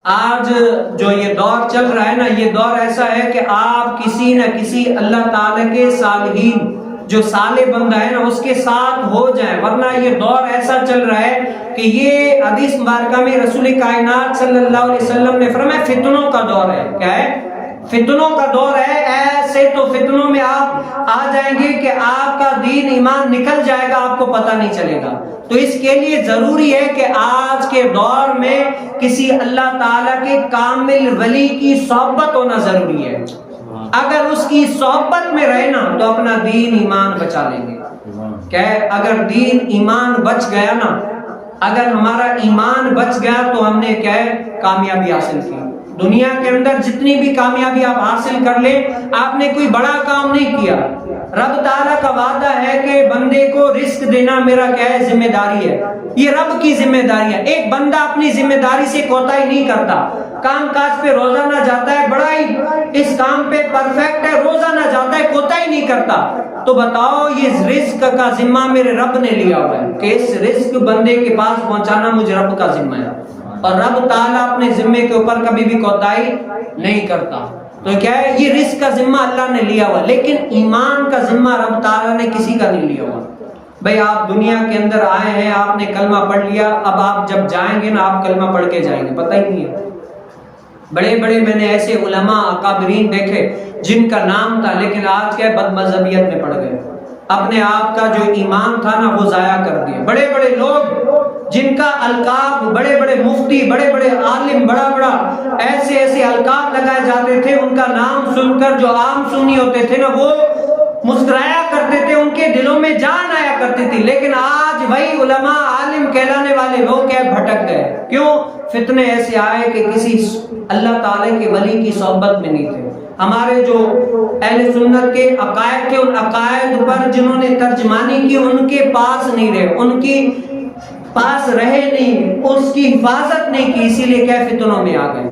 آج جو یہ دور چل رہا ہے نا، یہ دور ایسا ہے کہ آپ کسی نہ کسی اللہ تعالیٰ کے صالحین جو صالح بندہ ہے نا اس کے ساتھ ہو جائیں، ورنہ یہ دور ایسا چل رہا ہے کہ یہ حدیث مبارکہ میں رسول کائنات صلی اللہ علیہ وسلم نے فرمایا فتنوں کا دور ہے۔ کیا ہے؟ فتنوں کا دور ہے۔ ایسے تو فتنوں میں آپ آ جائیں گے کہ آپ کا دین ایمان نکل جائے گا، آپ کو پتہ نہیں چلے گا۔ تو اس کے لیے ضروری ہے کہ آج کے دور میں کسی اللہ تعالیٰ کے کامل ولی کی صحبت ہونا ضروری ہے۔ اگر اس کی صحبت میں رہے نا تو اپنا دین ایمان بچا لیں گے۔ کیا ہے؟ اگر دین ایمان بچ گیا نا، اگر ہمارا ایمان بچ گیا تو ہم نے کیا ہے کامیابی حاصل کی۔ دنیا کے اندر جتنی بھی کامیابی آپ حاصل کر لیں، آپ نے کوئی بڑا کام نہیں کیا۔ رب تعالیٰ کا وعدہ ہے کہ بندے کو رزق دینا میرا کیا ہے ذمہ داری ہے، یہ رب کی ذمہ داری ہے۔ ایک بندہ اپنی ذمہ داری سے کوتاہی نہیں کرتا، کام کاج پہ روزانہ جاتا ہے، بڑا ہی اس کام پہ پرفیکٹ ہے، روزانہ جاتا ہے، کوتاہی نہیں کرتا۔ تو بتاؤ یہ رزق کا ذمہ میرے رب نے لیا ہوا ہے کہ اس رزق بندے کے پاس پہنچانا مجھے رب کا ذمہ ہے، اور رب تعالیٰ اپنے ذمے کے اوپر کبھی بھی کوتاہی نہیں کرتا۔ تو کیا ہے یہ رزق کا ذمہ اللہ نے لیا ہوا، لیکن ایمان کا ذمہ رب تعالیٰ نے کسی کا نہیں لیا ہوا۔ بھئی آپ دنیا کے اندر آئے ہیں، آپ نے کلمہ پڑھ لیا، اب آپ جب جائیں گے نا آپ کلمہ پڑھ کے جائیں گے، پتہ ہی نہیں ہے۔ بڑے بڑے میں نے ایسے علماء اکابرین دیکھے جن کا نام تھا لیکن آج کیا بد مذہبیت میں پڑ گئے، اپنے آپ کا جو ایمان تھا نا وہ ضائع کر دیا۔ بڑے بڑے لوگ جن کا القاب، بڑے بڑے مفتی، بڑے بڑے عالم، بڑا ایسے ایسے القاب لگائے جاتے تھے، ان کا نام سن کر جو عام سنی ہوتے تھے نا وہ مسکرایا کرتے تھے، ان کے دلوں میں جان آیا کرتی تھی۔ لیکن آج وہی علماء عالم کہلانے والے لوگ کیا بھٹک گئے۔ کیوں؟ فتنے ایسے آئے کہ کسی اللہ تعالیٰ کے ولی کی صحبت میں نہیں تھے۔ ہمارے جو اہل سنت کے عقائد تھے، ان عقائد پر جنہوں نے ترجمانی کی ان کے پاس نہیں رہے، ان کی پاس رہے نہیں، اس کی حفاظت نہیں کی، اسی لیے کیا فتنوں میں آ گئے۔